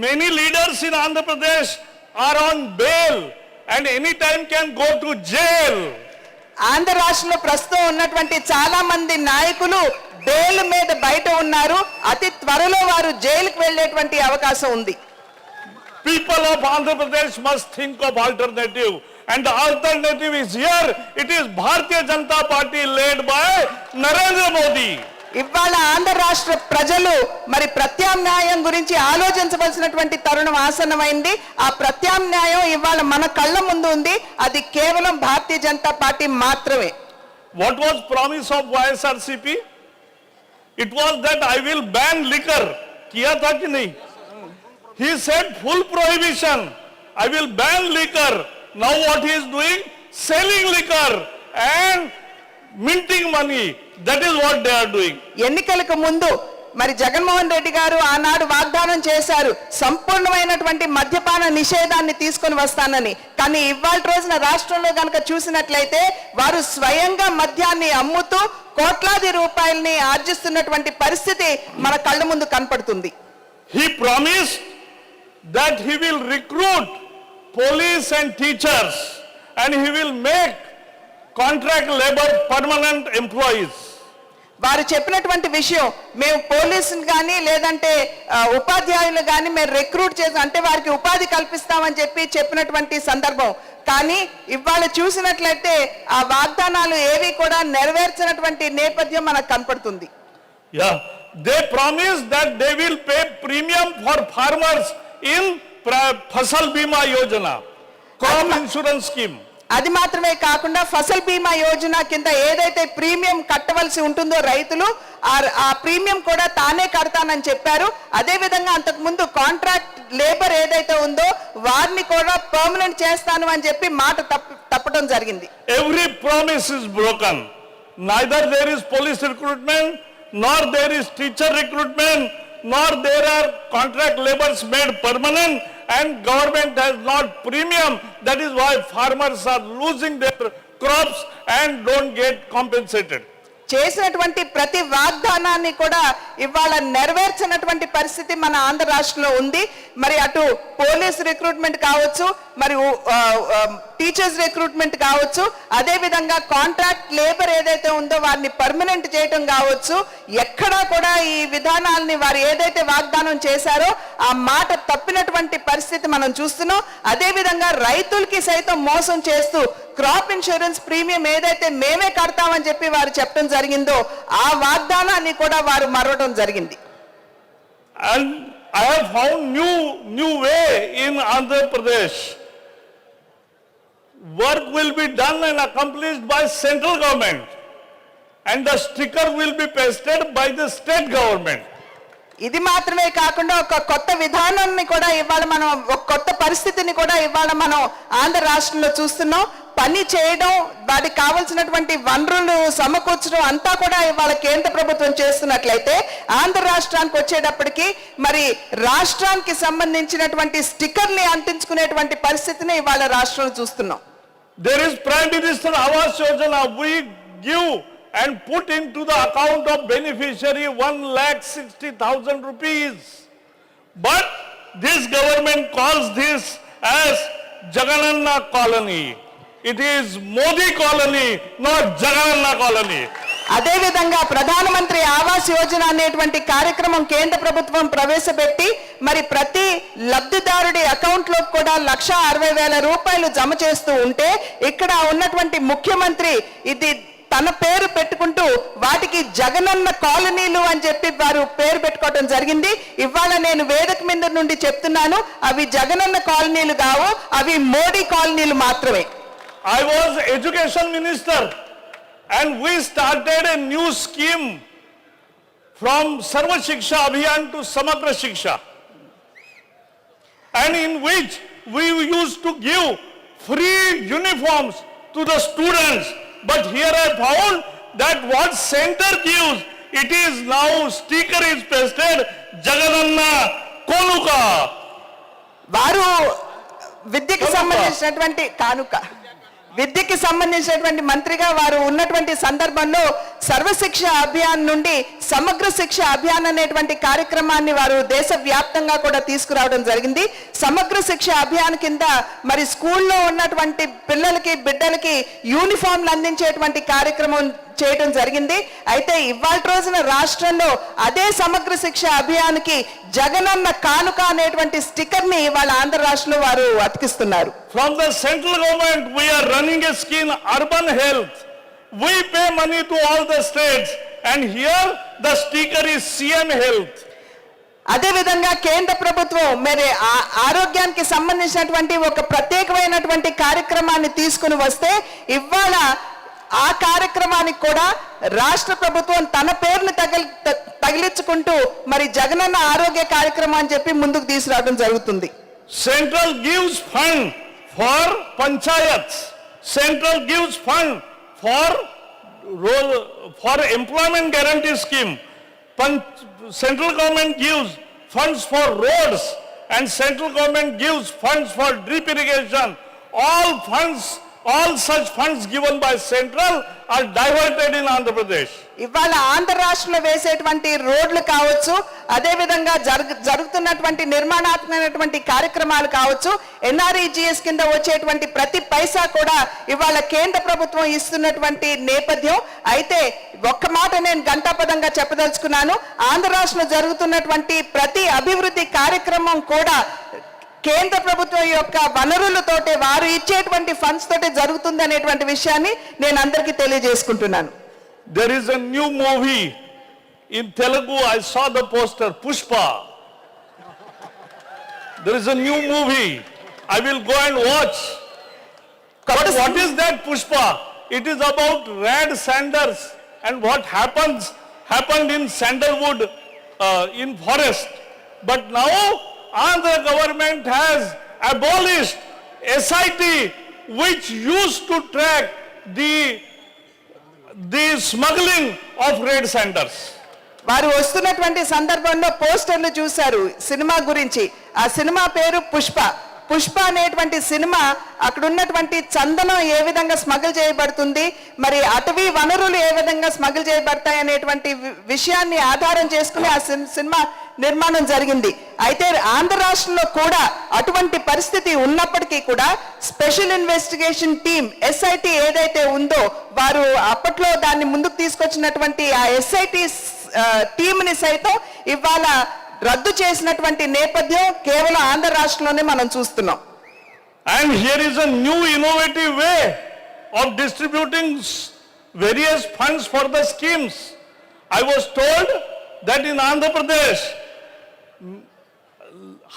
Many leaders in Andhra Pradesh are on bail and any time can go to jail. Andhra రాష్ట్రంలో ప్రస్తుతం ఉన్నటువంటి చాలా మంది నాయకులు బెయిల్ మీద బయట ఉన్నారు. అతి త్వరలో వారు జైలుకు వెళ్ళేటువంటి అవకాశం ఉంది. People of Andhra Pradesh must think of alternative, and the alternative is here. It is Bharatiya Janata Party led by Narendra Modi. ఇవాళ ఆంధ్ర రాష్ట్ర ప్రజలు మరి ప్రత్యామ్నాయం గురించి ఆలోచించవలసినటువంటి తరుణం ఆసన్నమైంది. ఆ ప్రత్యామ్నాయం ఇవాళ మన కళ్ళ ముందు ఉంది. అది కేవలం భారతీయ జనతా పార్టీ మాత్రమే. What was promise of YSRCP? It was that I will ban liquor. किया था कि नहीं? He said full prohibition. I will ban liquor. Now what he is doing? Selling liquor and minting money. That is what they are doing. ఎన్నికలకు ముందు మరి జగన్మోహన్ రెడ్డి గారు ఆనాడు వాగ్దానం చేశారు సంపూర్ణమైనటువంటి మద్యపాన నిషేధాన్ని తీసుకొని వస్తానని. కానీ ఇవాళ రోజున రాష్ట్రంలో కనుక చూసినట్లయితే వారు స్వయంగా మద్యాన్ని అమ్ముతూ కోట్లాది రూపాయల్ని ఆర్జిస్తున్నటువంటి పరిస్థితి మన కళ్ళ ముందు కనపడుతుంది. He promised that he will recruit police and teachers and he will make contract labor permanent employees. వారు చెప్పినటువంటి విషయం మేము పోలీసులు కానీ లేదంటే ఉపాధ్యాయులు కానీ మేము రిక్రూట్ చేసి అంటే వారికి ఉపాధి కల్పిస్తామని చెప్పినటువంటి సందర్భం. కానీ ఇవాళ చూసినట్లయితే ఆ వాగ్దానాలు ఏవి కూడా నెరవేర్చినటువంటి నేపథ్యం మనకు కనపడుతుంది. Yeah, they promised that they will pay premium for farmers in Fasal Bima Yojana, crop insurance scheme. అది మాత్రమే కాకుండా ఫసల్ బీమా యోజన కింద ఏదైతే ప్రీమియం కట్టవలసి ఉంటుందో రైతులు ఆ ప్రీమియం కూడా తానే కడతానని చెప్పారు. అదే విధంగా అంతకు ముందు కాంట్రాక్ట్ లేబర్ ఏదైతే ఉందో వారిని కూడా పర్మనెంట్ చేస్తాను అని చెప్పి మాట తప్పడం జరిగింది. Every promise is broken. Neither there is police recruitment, nor there is teacher recruitment, nor there are contract labors made permanent, and government has not premium. That is why farmers are losing their crops and don't get compensated. చేసినటువంటి ప్రతి వాగ్దానాన్ని కూడా ఇవాళ నెరవేర్చినటువంటి పరిస్థితి మన ఆంధ్ర రాష్ట్రంలో ఉంది. మరి అటు పోలీస్ రిక్రూట్మెంట్ కావచ్చు, మరి టీచర్స్ రిక్రూట్మెంట్ కావచ్చు, అదే విధంగా కాంట్రాక్ట్ లేబర్ ఏదైతే ఉందో వారిని పర్మనెంట్ చేయటం కావచ్చు, ఎక్కడా కూడా ఈ విధానాలని వారు ఏదైతే వాగ్దానం చేశారో ఆ మాట తప్పినటువంటి పరిస్థితి మనం చూస్తున్నాం. అదే విధంగా రైతులకి సైతం మోసం చేస్తూ క్రాప్ ఇన్సూరెన్స్ ప్రీమియం ఏదైతే మేమే కడతామని చెప్పి వారు చెప్పడం జరిగిందో ఆ వాగ్దానాన్ని కూడా వారు మరవడం జరిగింది. And I have found new way in Andhra Pradesh. Work will be done and accomplished by central government and the sticker will be pasted by the state government. ఇది మాత్రమే కాకుండా ఒక కొత్త విధానాన్ని కూడా ఇవాళ మనం ఒక కొత్త పరిస్థితిని కూడా ఇవాళ మనం ఆంధ్ర రాష్ట్రంలో చూస్తున్నాం. పని చేయడం, వాటికి కావాల్సినటువంటి వనరులు సమకూర్చడం అంతా కూడా ఇవాళ కేంద్ర ప్రభుత్వం చేస్తున్నట్లయితే ఆంధ్ర రాష్ట్రానికి వచ్చేటప్పటికి మరి రాష్ట్రానికి సంబంధించినటువంటి స్టిక్కర్ని అంటించుకునేటువంటి పరిస్థితిని ఇవాళ రాష్ట్రంలో చూస్తున్నాం. There is Prime Minister Awas Yojana. We give and put into the account of beneficiary 1,60,000 rupees. But this government calls this as Jagananna colony. It is Modi colony, not Jagananna colony. అదే విధంగా ప్రధానమంత్రి ఆవాస్ యోజన అనేటువంటి కార్యక్రమం కేంద్ర ప్రభుత్వం ప్రవేశపెట్టి మరి ప్రతి లబ్ధిదారుడి అకౌంట్ లో కూడా 1,60,000 రూపాయలు జమ చేస్తూ ఉంటే ఇక్కడ ఉన్నటువంటి ముఖ్యమంత్రి ఇది తన పేరు పెట్టుకుంటూ వాటికి జగనన్న కాలనీలు అని చెప్పి వారు పేరు పెట్టుకోవడం జరిగింది. ఇవాళ నేను వేదిక మీద నుండి చెప్తున్నాను, అవి జగనన్న కాలనీలు కావు, అవి మోడీ కాలనీలు మాత్రమే. I was education minister and we started a new scheme from Sarva Shiksha Abhiyan to Samagra Shiksha, and in which we used to give free uniforms to the students. But here I found that what center gives, it is now sticker is pasted Jagananna Konuka. వారు విద్యకు సంబంధించినటువంటి కానుక విద్యకి సంబంధించినటువంటి మంత్రిగా వారు ఉన్నటువంటి సందర్భంలో సర్వశిక్ష అభియాన్ నుండి సమగ్ర శిక్ష అభియాన్ అనేటువంటి కార్యక్రమాన్ని వారు దేశవ్యాప్తంగా కూడా తీసుకురావడం జరిగింది. సమగ్ర శిక్ష అభియాన్ కింద మరి స్కూల్లో ఉన్నటువంటి పిల్లలకి బిడ్డలకి యూనిఫామ్లు అందించేటువంటి కార్యక్రమం చేయడం జరిగింది. అయితే ఇవాళ రోజున రాష్ట్రంలో అదే సమగ్ర శిక్ష అభియాన్కి జగనన్న కానుక అనేటువంటి స్టిక్కర్ ని ఇవాళ ఆంధ్ర రాష్ట్రంలో వారు అతికిస్తున్నారు. From the central government, we are running a scheme, urban health. We pay money to all the states, and here the sticker is CM Health. అదే విధంగా కేంద్ర ప్రభుత్వం మరి ఆరోగ్యానికి సంబంధించినటువంటి ఒక ప్రత్యేకమైనటువంటి కార్యక్రమాన్ని తీసుకుని వస్తే ఇవాళ ఆ కార్యక్రమానికి కూడా రాష్ట్ర ప్రభుత్వం తన పేరుని తగిలించుకుంటూ మరి జగనన్న ఆరోగ్య కార్యక్రమం అని చెప్పి ముందుకు తీసుకురావడం జరుగుతుంది. Central gives fund for panchayats. Central gives fund for employment guarantee scheme. Central government gives funds for roads, and central government gives funds for drip irrigation. All such funds given by central are diverted in Andhra Pradesh. ఇవాళ ఆంధ్ర రాష్ట్రంలో వేసేటువంటి రోడ్లు కావచ్చు, అదే విధంగా జరుగుతున్నటువంటి నిర్మాణాత్మకమైనటువంటి కార్యక్రమాలు కావచ్చు, ఎన్ఆర్ఈజీఎస్ కింద వచ్చేటువంటి ప్రతి పైసా కూడా ఇవాళ కేంద్ర ప్రభుత్వం ఇస్తున్నటువంటి నేపథ్యం. అయితే ఒక్క మాట నేను ఘంటాపదంగా చెప్పదలుచుకున్నాను, ఆంధ్ర రాష్ట్రంలో జరుగుతున్నటువంటి ప్రతి అభివృద్ధి కార్యక్రమం కూడా కేంద్ర ప్రభుత్వం యొక్క వనరులతోటే వారు ఇచ్చేటువంటి ఫండ్స్ తోటే జరుగుతుంది అనేటువంటి విషయాన్ని నేను అందరికీ తెలియజేసుకుంటున్నాను. There is a new movie in Telugu. I saw the poster, Pushpa. There is a new movie. I will go and watch. But what is that Pushpa? It is about Red Sanders and what happened in Sandalwood in forest. But now Andhra government has abolished SIT, which used to track the smuggling of red sanders. వారు వస్తున్నటువంటి సందర్భంలో పోస్టర్లు చూశారు cinema గురించి. ఆ cinema పేరు పుష్ప. పుష్ప అనేటువంటి cinema అక్కడ ఉన్నటువంటి చందనం ఏ విధంగా స్మగుల్ చేయబడుతుంది, మరి అటవీ వనరులు ఏ విధంగా స్మగుల్ చేయబడతాయి అనేటువంటి విషయాన్ని ఆధారం చేసుకుని ఆ సినిమా నిర్మాణం జరిగింది. అయితే ఆంధ్ర రాష్ట్రంలో కూడా అటువంటి పరిస్థితి ఉన్నప్పటికీ కూడా స్పెషల్ ఇన్వెస్టిగేషన్ టీమ్ ఎస్ఐటి ఏదైతే ఉందో వారు అప్పట్లో దాన్ని ముందుకు తీసుకొచ్చినటువంటి ఆ ఎస్ఐటి టీంని సైతం ఇవాళ రద్దు చేసినటువంటి నేపథ్యం కేవలం ఆంధ్ర రాష్ట్రంలోనే మనం చూస్తున్నాం. And here is a new innovative way of distributing various funds for the schemes. I was told that in Andhra Pradesh,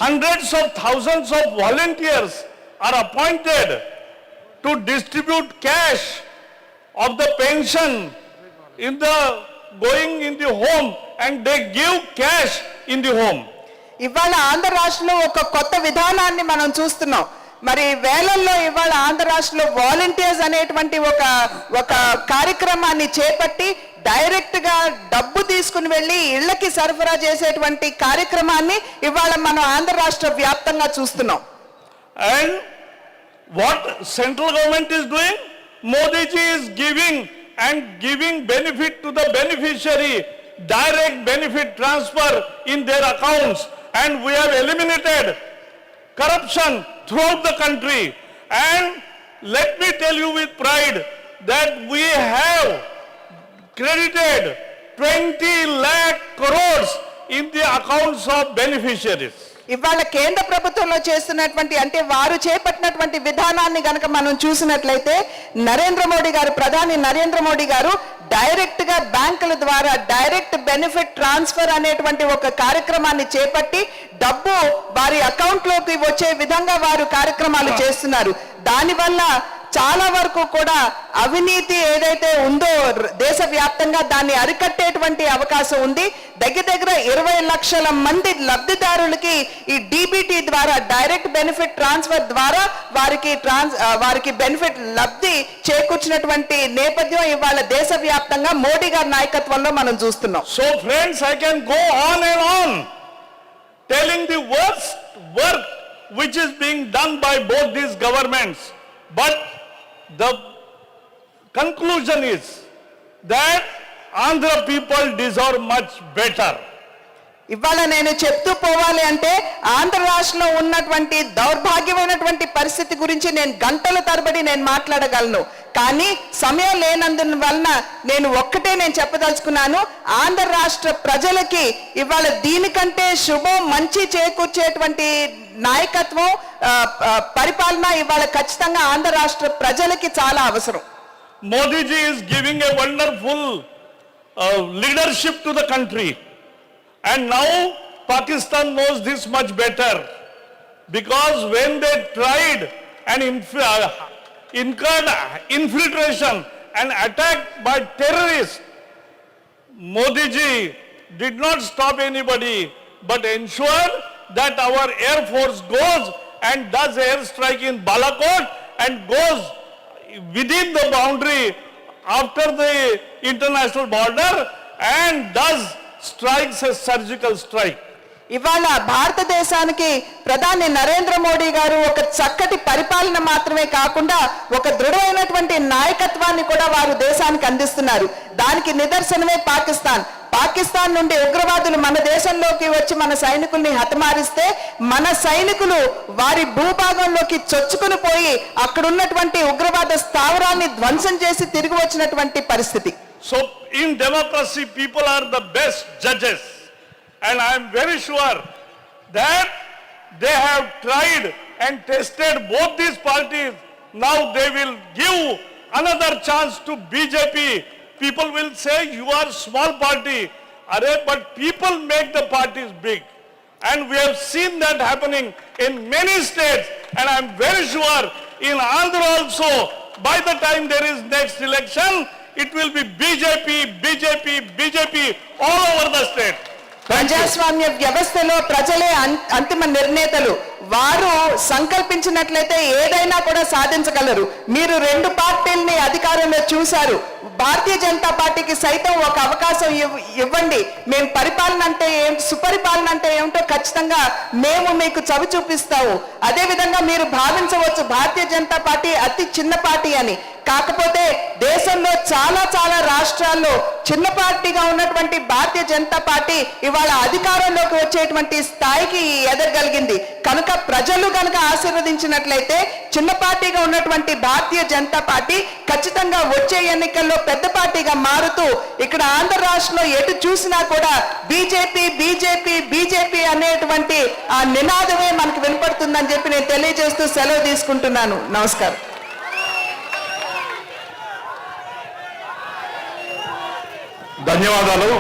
hundreds of thousands of volunteers are appointed to distribute cash of the pension going in the home, and they give cash in the home. ఇవాళ ఆంధ్ర రాష్ట్రంలో ఒక కొత్త విధానాన్ని మనం చూస్తున్నాం. మరి వేలల్లో ఇవాళ ఆంధ్ర రాష్ట్రంలో వాలంటీర్స్ అనేటువంటి ఒక కార్యక్రమాన్ని చేపట్టి డైరెక్ట్ గా డబ్బు తీసుకుని వెళ్ళి ఇళ్లకి సరఫరా చేసేటువంటి కార్యక్రమాన్ని ఇవాళ మనం ఆంధ్ర రాష్ట్ర వ్యాప్తంగా చూస్తున్నాం. And what central government is doing? Modi ji is giving benefit to the beneficiary, direct benefit transfer in their accounts, and we have eliminated corruption throughout the country. And let me tell you with pride that we have credited 20 lakh crores in the accounts of beneficiaries. ఇవాళ కేంద్ర ప్రభుత్వంలో చేస్తున్నటువంటి అంటే వారు చేపట్టినటువంటి విధానాన్ని గనక మనం చూసినట్లయితే ప్రధాని నరేంద్ర మోడీ గారు డైరెక్ట్ గా బ్యాంకుల ద్వారా డైరెక్ట్ బెనిఫిట్ ట్రాన్స్ఫర్ అనేటువంటి ఒక కార్యక్రమాన్ని చేపట్టి డబ్బు వారి అకౌంట్ లోకి వచ్చే విధంగా వారు కార్యక్రమాలు చేస్తున్నారు. దానివల్ల చాలా వరకు కూడా అవినీతి ఏదైతే ఉందో దేశవ్యాప్తంగా దాన్ని అరికట్టేటువంటి అవకాశం ఉంది. దగ్గర 20 లక్షల మంది లబ్ధిదారులకి ఈ డీబీటీ ద్వారా డైరెక్ట్ బెనిఫిట్ ట్రాన్స్ఫర్ ద్వారా వారికి బెనిఫిట్ లబ్ధి చేకూర్చినటువంటి నేపథ్యం ఇవాళ దేశవ్యాప్తంగా మోడీ గారి నాయకత్వంలో మనం చూస్తున్నాం. So friends, I can go on and on telling the worst work which is being done by both these governments, but the conclusion is that Andhra people deserve much better. ఇవాళ నేను చెప్తూ పోవాలి అంటే ఆంధ్ర రాష్ట్రంలో ఉన్నటువంటి దౌర్భాగ్యమైనటువంటి పరిస్థితి గురించి నేను గంటల తరబడి నేను మాట్లాడగలను. కానీ సమయం లేనందున వలన నేను చెప్పదలుచుకున్నాను, ఆంధ్ర రాష్ట్ర ప్రజలకి ఇవాళ దీనికంటే శుభం మంచి చేకూర్చేటువంటి నాయకత్వం పరిపాలన ఇవాళ ఖచ్చితంగా ఆంధ్ర రాష్ట్ర ప్రజలకి చాలా అవసరం. Modi ji is giving a wonderful leadership to the country. And now Pakistan knows this much better, because when they tried and incurred infiltration and attack by terrorists, Modi ji did not stop anybody but ensured that our Air Force goes and does airstrike in Balakot and goes within the boundary after the international border and does strikes a surgical strike. ఇవాళ భారతదేశానికి ప్రధాని నరేంద్ర మోడీ గారు ఒక చక్కటి పరిపాలన మాత్రమే కాకుండా ఒక దృఢమైనటువంటి నాయకత్వాన్ని కూడా వారు దేశానికి అందిస్తున్నారు. దానికి నిదర్శనమే పాకిస్తాన్ నుండి ఉగ్రవాదులు మన దేశంలోకి వచ్చి మన సైనికుల్ని హతమారిస్తే మన సైనికులు వారి భూభాగంలోకి చొచ్చుకుని పోయి అక్కడ ఉన్నటువంటి ఉగ్రవాద స్థావరాన్ని ధ్వంసం చేసి తిరిగి వచ్చినటువంటి పరిస్థితి. So in democracy, people are the best judges, and I am very sure that they have tried and tested both these parties. Now they will give another chance to BJP. People will say you are small party, but people make the parties big, and we have seen that happening in many states, and I am very sure in Andhra also, by the time there is next election, it will be BJP all over the state. ప్రజాస్వామ్య వ్యవస్థలో ప్రజలే అంతిమ నిర్ణేతలు. వారు సంకల్పించినట్లయితే ఏదైనా కూడా సాధించగలరు. మీరు రెండు పార్టీల్ని అధికారంలో చూశారు. భారతీయ జనతా పార్టీకి సైతం ఒక అవకాశం ఇవ్వండి, మేము పరిపాలన అంటే ఏమిటి, సుపరిపాలన అంటే ఏమిటో ఖచ్చితంగా మేము మీకు చవి చూపిస్తాము. అదే విధంగా మీరు భావించవచ్చు భారతీయ జనతా పార్టీ అతి చిన్న పార్టీ అని. కాకపోతే దేశంలో చాలా రాష్ట్రాల్లో చిన్న పార్టీగా ఉన్నటువంటి భారతీయ జనతా పార్టీ ఇవాళ అధికారంలోకి వచ్చేటువంటి స్థాయికి ఎదగలిగింది. కనుక ప్రజలు కనుక ఆశీర్వదించినట్లయితే చిన్న పార్టీగా ఉన్నటువంటి భారతీయ జనతా పార్టీ ఖచ్చితంగా వచ్చే ఎన్నికల్లో పెద్ద పార్టీగా మారుతూ ఇక్కడ ఆంధ్ర రాష్ట్రంలో ఎటు చూసినా కూడా బీజేపీ అనేటువంటి ఆ నినాదమే మనకు వినపడుతుందని చెప్పి నేను తెలియజేస్తూ సెలవు తీసుకుంటున్నాను. నమస్కారం. ధన్యవాదాలు.